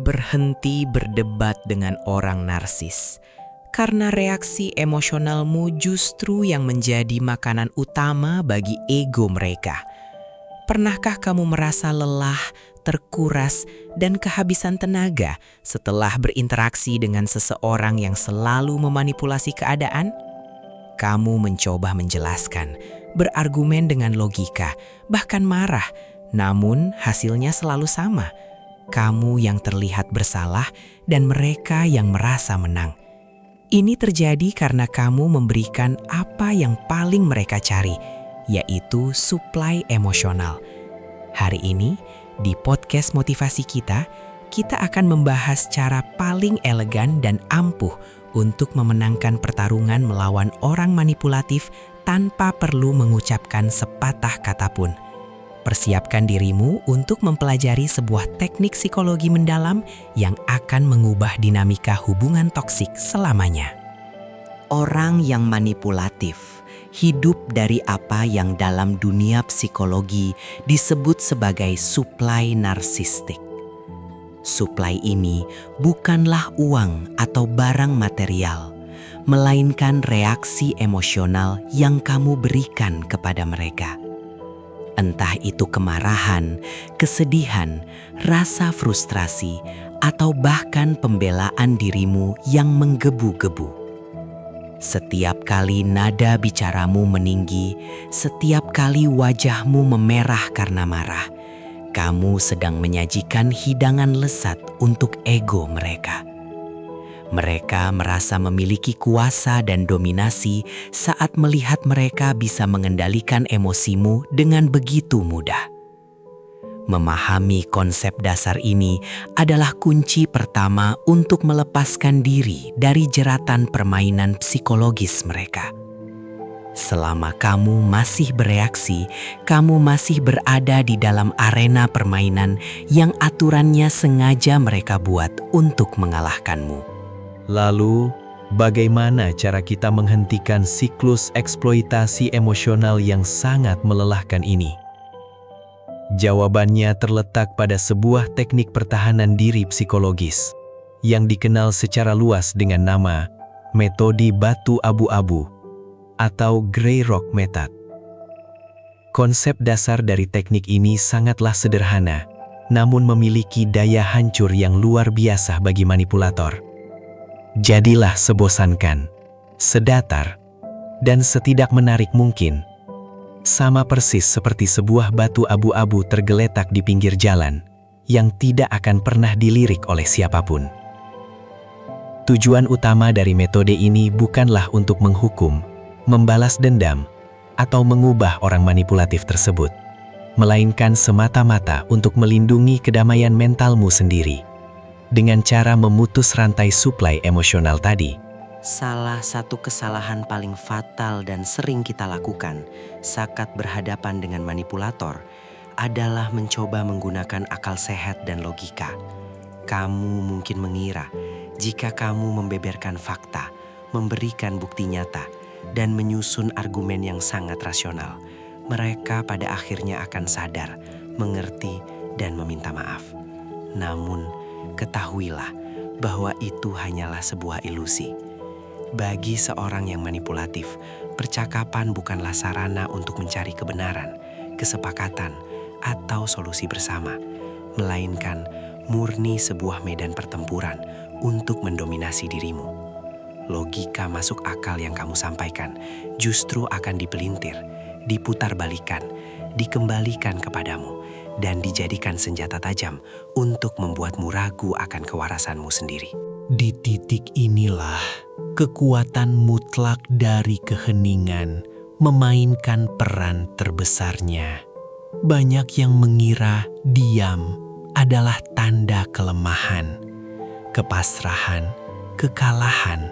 Berhenti berdebat dengan orang narsis, karena reaksi emosionalmu justru yang menjadi makanan utama bagi ego mereka. Pernahkah kamu merasa lelah, terkuras, dan kehabisan tenaga setelah berinteraksi dengan seseorang yang selalu memanipulasi keadaan? Kamu mencoba menjelaskan, berargumen dengan logika, bahkan marah, namun hasilnya selalu sama. Kamu yang terlihat bersalah dan mereka yang merasa menang. Ini terjadi karena kamu memberikan apa yang paling mereka cari, yaitu suplai emosional. Hari ini, di podcast motivasi kita akan membahas cara paling elegan dan ampuh untuk memenangkan pertarungan melawan orang manipulatif tanpa perlu mengucapkan sepatah kata pun. Persiapkan dirimu untuk mempelajari sebuah teknik psikologi mendalam yang akan mengubah dinamika hubungan toksik selamanya. Orang yang manipulatif hidup dari apa yang dalam dunia psikologi disebut sebagai suplai narsistik. Suplai ini bukanlah uang atau barang material, melainkan reaksi emosional yang kamu berikan kepada mereka. Entah itu kemarahan, kesedihan, rasa frustrasi, atau bahkan pembelaan dirimu yang menggebu-gebu. Setiap kali nada bicaramu meninggi, setiap kali wajahmu memerah karena marah, kamu sedang menyajikan hidangan lesat untuk ego mereka. Mereka merasa memiliki kuasa dan dominasi saat melihat mereka bisa mengendalikan emosimu dengan begitu mudah. Memahami konsep dasar ini adalah kunci pertama untuk melepaskan diri dari jeratan permainan psikologis mereka. Selama kamu masih bereaksi, kamu masih berada di dalam arena permainan yang aturannya sengaja mereka buat untuk mengalahkanmu. Lalu, bagaimana cara kita menghentikan siklus eksploitasi emosional yang sangat melelahkan ini? Jawabannya terletak pada sebuah teknik pertahanan diri psikologis yang dikenal secara luas dengan nama metode batu abu-abu atau Grey Rock Method. Konsep dasar dari teknik ini sangatlah sederhana, namun memiliki daya hancur yang luar biasa bagi manipulator. Jadilah sebosankan, sedatar, dan setidak menarik mungkin. Sama persis seperti sebuah batu abu-abu tergeletak di pinggir jalan yang tidak akan pernah dilirik oleh siapapun. Tujuan utama dari metode ini bukanlah untuk menghukum, membalas dendam, atau mengubah orang manipulatif tersebut, melainkan semata-mata untuk melindungi kedamaian mentalmu sendiri. Dengan cara memutus rantai suplai emosional tadi. Salah satu kesalahan paling fatal dan sering kita lakukan saat berhadapan dengan manipulator adalah mencoba menggunakan akal sehat dan logika. Kamu mungkin mengira jika kamu membeberkan fakta, memberikan bukti nyata, dan menyusun argumen yang sangat rasional, mereka pada akhirnya akan sadar, mengerti, dan meminta maaf. Namun, ketahuilah bahwa itu hanyalah sebuah ilusi. Bagi seorang yang manipulatif, percakapan bukanlah sarana untuk mencari kebenaran, kesepakatan, atau solusi bersama, melainkan murni sebuah medan pertempuran untuk mendominasi dirimu. Logika masuk akal yang kamu sampaikan justru akan dipelintir, diputarbalikan, dikembalikan kepadamu, dan dijadikan senjata tajam untuk membuatmu ragu akan kewarasanmu sendiri. Di titik inilah kekuatan mutlak dari keheningan memainkan peran terbesarnya. Banyak yang mengira diam adalah tanda kelemahan, kepasrahan, kekalahan,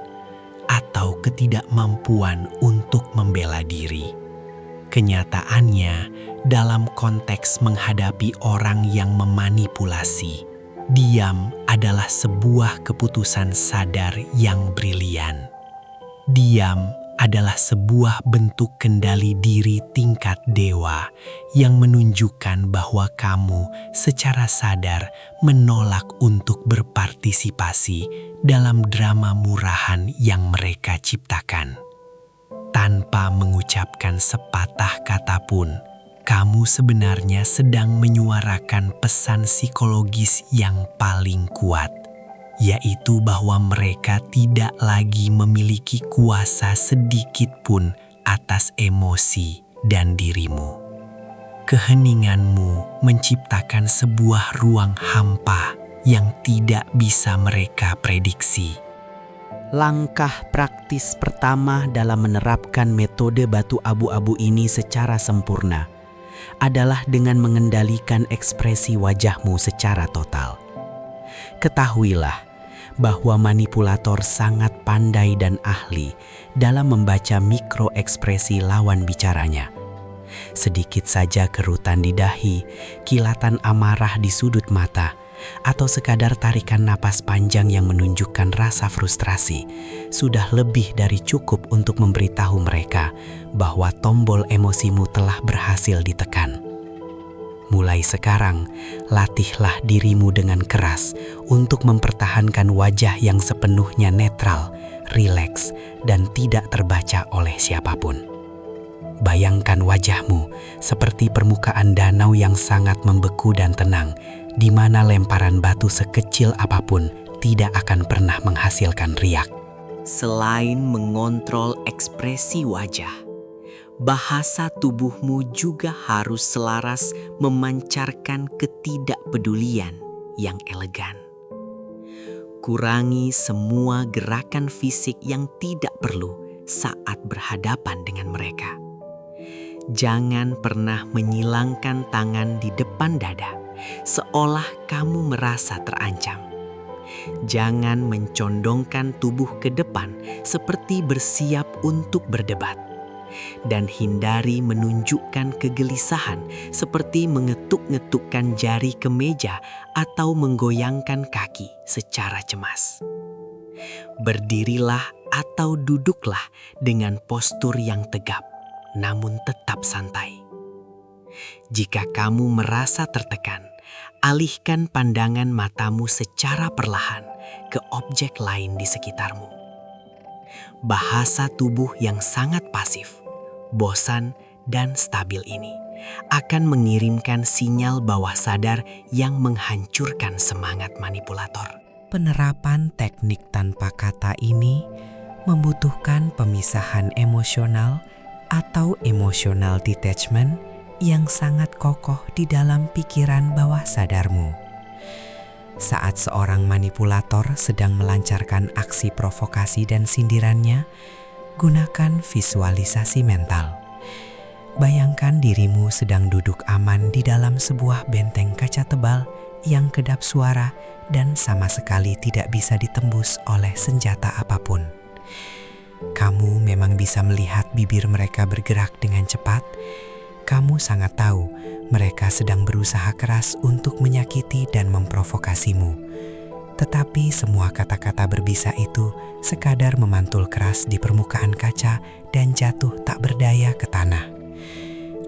atau ketidakmampuan untuk membela diri. Kenyataannya, dalam konteks menghadapi orang yang memanipulasi, diam adalah sebuah keputusan sadar yang brilian. Diam adalah sebuah bentuk kendali diri tingkat dewa yang menunjukkan bahwa kamu secara sadar menolak untuk berpartisipasi dalam drama murahan yang mereka ciptakan. Tanpa mengucapkan sepatah kata pun, kamu sebenarnya sedang menyuarakan pesan psikologis yang paling kuat, yaitu bahwa mereka tidak lagi memiliki kuasa sedikit pun atas emosi dan dirimu. Keheninganmu menciptakan sebuah ruang hampa yang tidak bisa mereka prediksi. Langkah praktis pertama dalam menerapkan metode batu abu-abu ini secara sempurna adalah dengan mengendalikan ekspresi wajahmu secara total. Ketahuilah bahwa manipulator sangat pandai dan ahli dalam membaca mikroekspresi lawan bicaranya. Sedikit saja kerutan di dahi, kilatan amarah di sudut mata, atau sekadar tarikan napas panjang yang menunjukkan rasa frustrasi sudah lebih dari cukup untuk memberitahu mereka bahwa tombol emosimu telah berhasil ditekan. Mulai sekarang, latihlah dirimu dengan keras untuk mempertahankan wajah yang sepenuhnya netral, rileks, dan tidak terbaca oleh siapapun. Bayangkan wajahmu seperti permukaan danau yang sangat membeku dan tenang, di mana lemparan batu sekecil apapun tidak akan pernah menghasilkan riak. Selain mengontrol ekspresi wajah, bahasa tubuhmu juga harus selaras memancarkan ketidakpedulian yang elegan. Kurangi semua gerakan fisik yang tidak perlu saat berhadapan dengan mereka. Jangan pernah menyilangkan tangan di depan dada, seolah kamu merasa terancam. Jangan mencondongkan tubuh ke depan seperti bersiap untuk berdebat. Dan hindari menunjukkan kegelisahan seperti mengetuk-ngetukkan jari ke meja atau menggoyangkan kaki secara cemas. Berdirilah atau duduklah dengan postur yang tegap, namun tetap santai. Jika kamu merasa tertekan, alihkan pandangan matamu secara perlahan ke objek lain di sekitarmu. Bahasa tubuh yang sangat pasif, bosan, dan stabil ini akan mengirimkan sinyal bawah sadar yang menghancurkan semangat manipulator. Penerapan teknik tanpa kata ini membutuhkan pemisahan emosional atau emotional detachment yang sangat kokoh di dalam pikiran bawah sadarmu. Saat seorang manipulator sedang melancarkan aksi provokasi dan sindirannya, gunakan visualisasi mental. Bayangkan dirimu sedang duduk aman di dalam sebuah benteng kaca tebal yang kedap suara dan sama sekali tidak bisa ditembus oleh senjata apapun. Kamu memang bisa melihat bibir mereka bergerak dengan cepat. Kamu sangat tahu mereka sedang berusaha keras untuk menyakiti dan memprovokasimu. Tetapi semua kata-kata berbisa itu sekadar memantul keras di permukaan kaca dan jatuh tak berdaya ke tanah.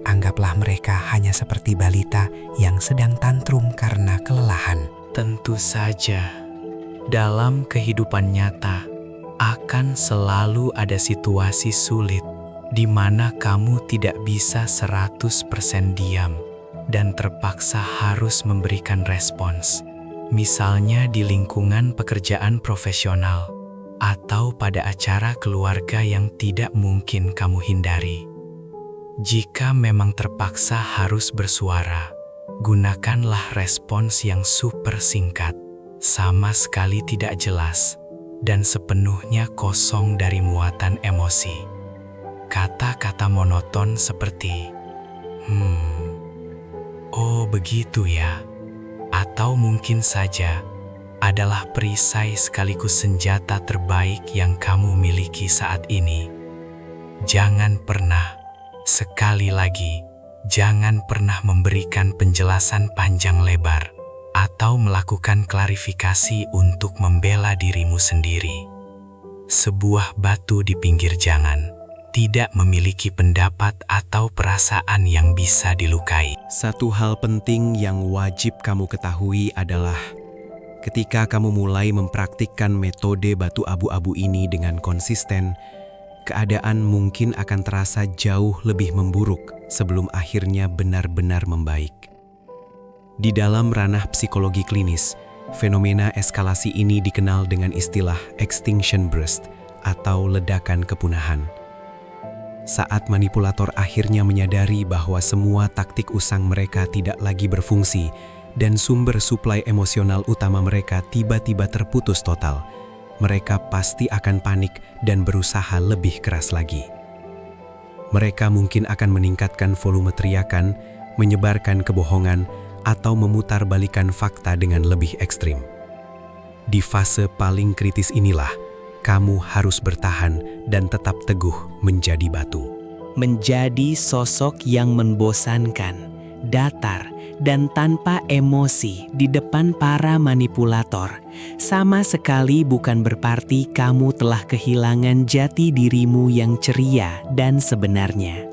Anggaplah mereka hanya seperti balita yang sedang tantrum karena kelelahan. Tentu saja, dalam kehidupan nyata akan selalu ada situasi sulit di mana kamu tidak bisa 100% diam dan terpaksa harus memberikan respons. Misalnya di lingkungan pekerjaan profesional atau pada acara keluarga yang tidak mungkin kamu hindari. Jika memang terpaksa harus bersuara, gunakanlah respons yang super singkat, sama sekali tidak jelas, dan sepenuhnya kosong dari muatan emosi. Kata-kata monoton seperti, oh begitu ya, atau mungkin saja adalah perisai sekaligus senjata terbaik yang kamu miliki saat ini. Jangan pernah, sekali lagi, jangan pernah memberikan penjelasan panjang lebar atau melakukan klarifikasi untuk membela dirimu sendiri. Sebuah batu di pinggir jalan tidak memiliki pendapat atau perasaan yang bisa dilukai. Satu hal penting yang wajib kamu ketahui adalah ketika kamu mulai mempraktikkan metode batu abu-abu ini dengan konsisten, keadaan mungkin akan terasa jauh lebih memburuk sebelum akhirnya benar-benar membaik. Di dalam ranah psikologi klinis, fenomena eskalasi ini dikenal dengan istilah extinction burst atau ledakan kepunahan. Saat manipulator akhirnya menyadari bahwa semua taktik usang mereka tidak lagi berfungsi dan sumber suplai emosional utama mereka tiba-tiba terputus total, mereka pasti akan panik dan berusaha lebih keras lagi. Mereka mungkin akan meningkatkan volume teriakan, menyebarkan kebohongan, atau memutarbalikkan fakta dengan lebih ekstrim. Di fase paling kritis inilah, kamu harus bertahan dan tetap teguh menjadi batu. Menjadi sosok yang membosankan, datar, dan tanpa emosi di depan para manipulator sama sekali bukan berarti kamu telah kehilangan jati dirimu yang ceria dan sebenarnya.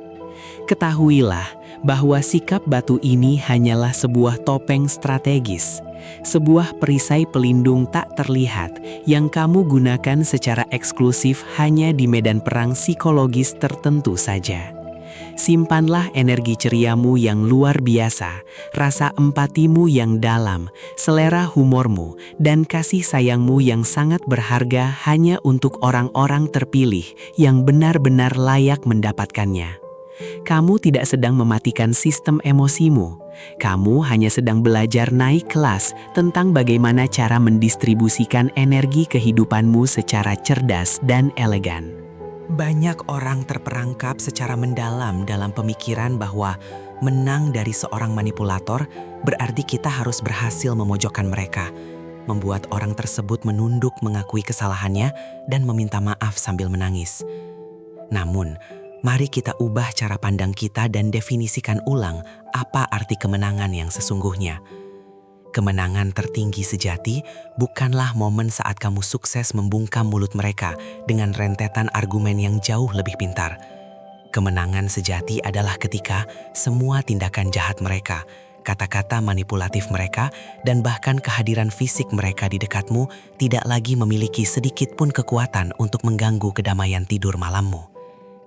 Ketahuilah bahwa sikap batu ini hanyalah sebuah topeng strategis, sebuah perisai pelindung tak terlihat yang kamu gunakan secara eksklusif hanya di medan perang psikologis tertentu saja. Simpanlah energi ceriamu yang luar biasa, rasa empatimu yang dalam, selera humormu, dan kasih sayangmu yang sangat berharga hanya untuk orang-orang terpilih yang benar-benar layak mendapatkannya. Kamu tidak sedang mematikan sistem emosimu. Kamu hanya sedang belajar naik kelas tentang bagaimana cara mendistribusikan energi kehidupanmu secara cerdas dan elegan. Banyak orang terperangkap secara mendalam dalam pemikiran bahwa menang dari seorang manipulator berarti kita harus berhasil memojokkan mereka, membuat orang tersebut menunduk mengakui kesalahannya dan meminta maaf sambil menangis. Namun, mari kita ubah cara pandang kita dan definisikan ulang apa arti kemenangan yang sesungguhnya. Kemenangan tertinggi sejati bukanlah momen saat kamu sukses membungkam mulut mereka dengan rentetan argumen yang jauh lebih pintar. Kemenangan sejati adalah ketika semua tindakan jahat mereka, kata-kata manipulatif mereka, dan bahkan kehadiran fisik mereka di dekatmu tidak lagi memiliki sedikit pun kekuatan untuk mengganggu kedamaian tidur malammu.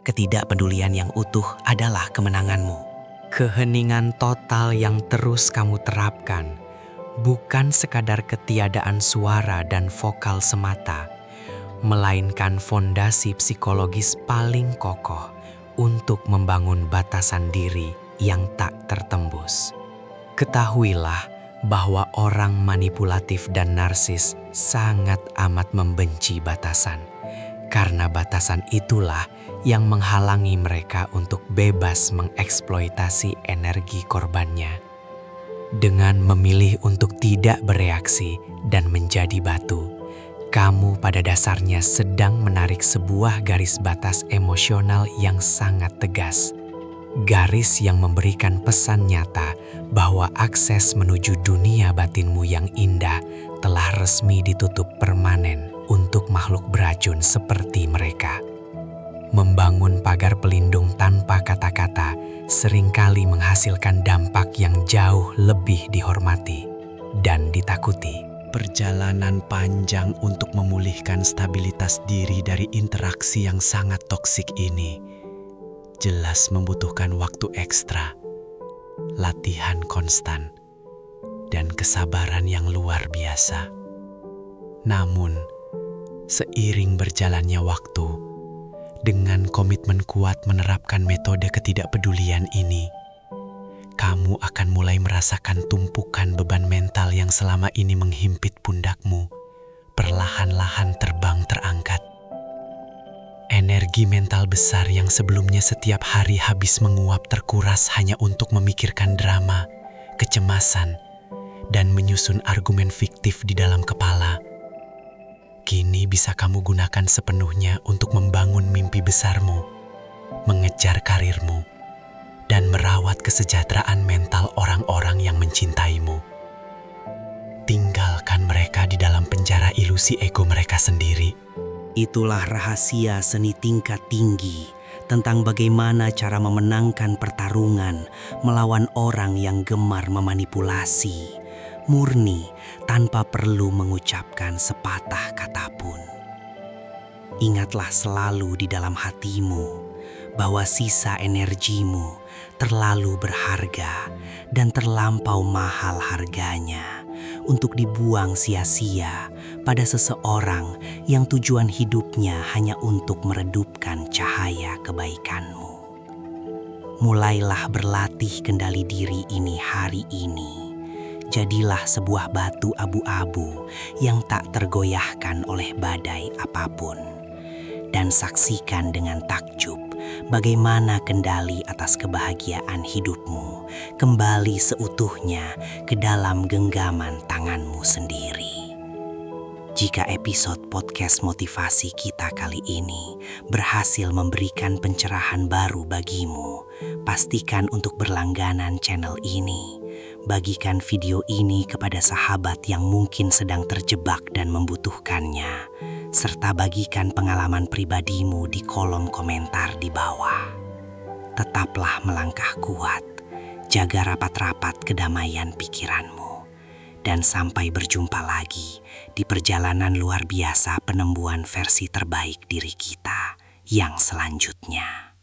Ketidakpedulian yang utuh adalah kemenanganmu. Keheningan total yang terus kamu terapkan bukan sekadar ketiadaan suara dan vokal semata, melainkan fondasi psikologis paling kokoh untuk membangun batasan diri yang tak tertembus. Ketahuilah bahwa orang manipulatif dan narsis sangat amat membenci batasan, karena batasan itulah yang menghalangi mereka untuk bebas mengeksploitasi energi korbannya. Dengan memilih untuk tidak bereaksi dan menjadi batu, kamu pada dasarnya sedang menarik sebuah garis batas emosional yang sangat tegas. Garis yang memberikan pesan nyata bahwa akses menuju dunia batinmu yang indah telah resmi ditutup permanen untuk makhluk beracun seperti mereka. Membangun pagar pelindung tanpa kata-kata seringkali menghasilkan dampak yang jauh lebih dihormati dan ditakuti. Perjalanan panjang untuk memulihkan stabilitas diri dari interaksi yang sangat toksik ini jelas membutuhkan waktu ekstra, latihan konstan, dan kesabaran yang luar biasa. Namun, seiring berjalannya waktu, dengan komitmen kuat menerapkan metode ketidakpedulian ini, kamu akan mulai merasakan tumpukan beban mental yang selama ini menghimpit pundakmu, perlahan-lahan terbang terangkat. Energi mental besar yang sebelumnya setiap hari habis menguap terkuras hanya untuk memikirkan drama, kecemasan, dan menyusun argumen fiktif di dalam kepala. Kini bisa kamu gunakan sepenuhnya untuk membangun mimpi besarmu, mengejar karirmu, dan merawat kesejahteraan mental orang-orang yang mencintaimu. Tinggalkan mereka di dalam penjara ilusi ego mereka sendiri. Itulah rahasia seni tingkat tinggi tentang bagaimana cara memenangkan pertarungan melawan orang yang gemar memanipulasi, murni tanpa perlu mengucapkan sepatah kata pun. Ingatlah selalu di dalam hatimu bahwa sisa energimu terlalu berharga dan terlampau mahal harganya untuk dibuang sia-sia pada seseorang yang tujuan hidupnya hanya untuk meredupkan cahaya kebaikanmu. Mulailah berlatih kendali diri ini hari ini. Jadilah sebuah batu abu-abu yang tak tergoyahkan oleh badai apapun. Dan saksikan dengan takjub bagaimana kendali atas kebahagiaan hidupmu kembali seutuhnya ke dalam genggaman tanganmu sendiri. Jika episode podcast motivasi kita kali ini berhasil memberikan pencerahan baru bagimu, pastikan untuk berlangganan channel ini. Bagikan video ini kepada sahabat yang mungkin sedang terjebak dan membutuhkannya, serta bagikan pengalaman pribadimu di kolom komentar di bawah. Tetaplah melangkah kuat, jaga rapat-rapat kedamaian pikiranmu, dan sampai berjumpa lagi di perjalanan luar biasa penemuan versi terbaik diri kita yang selanjutnya.